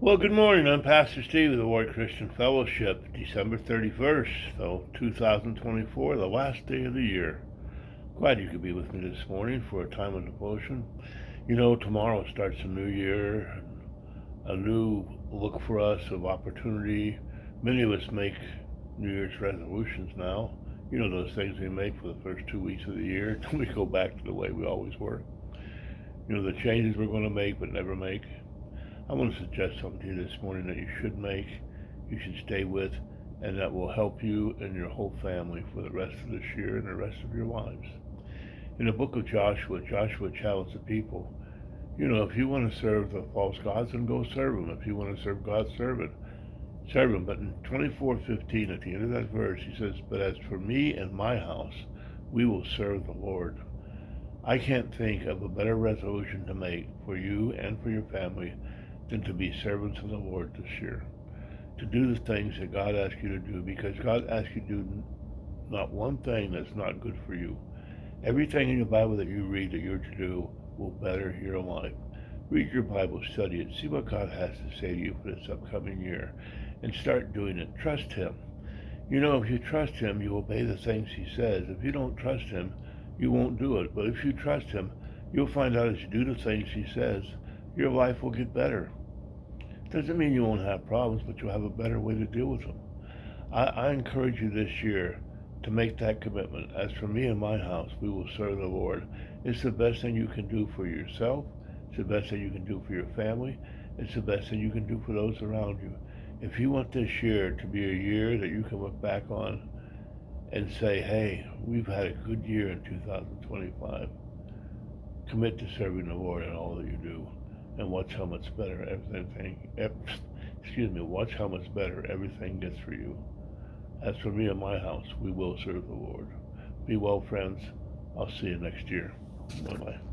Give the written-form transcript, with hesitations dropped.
Well, good morning. I'm Pastor Steve of the Warrior Christian Fellowship, December 31st, 2024, the last day of the year. Glad you could be with me this morning for a time of devotion. You know, tomorrow starts a new year, a new look for us of opportunity. Many of us make New Year's resolutions now. You know, those things we make for the first 2 weeks of the year. Then we go back to the way we always were. You know, the changes we're going to make but never make. I want to suggest something to you this morning that you should make, you should stay with, and that will help you and your whole family for the rest of this year and the rest of your lives. In the book of Joshua, Joshua challenged the people, you know, if you want to serve the false gods, then go serve them. If you want to serve God, serve them. But in 24:15, at the end of that verse, he says, but as for me and my house, we will serve the Lord. I can't think of a better resolution to make for you and for your family than to be servants of the Lord this year. To do the things that God asks you to do, because God asks you to do not one thing that's not good for you. Everything in your Bible that you read that you're to do will better your life. Read your Bible, study it, see what God has to say to you for this upcoming year, and start doing it. Trust Him. You know, if you trust Him, you obey the things He says. If you don't trust Him, you won't do it. But if you trust Him, you'll find out as you do the things He says, your life will get better. Doesn't mean you won't have problems, but you'll have a better way to deal with them. I encourage you this year to make that commitment. As for me and my house, we will serve the Lord. It's the best thing you can do for yourself. It's the best thing you can do for your family. It's the best thing you can do for those around you. If you want this year to be a year that you can look back on and say, hey, we've had a good year in 2025, commit to serving the Lord in all that you do. And watch how much better watch how much better everything gets for you. As for me and my house, we will serve the Lord. Be well, friends. I'll see you next year. Bye-bye.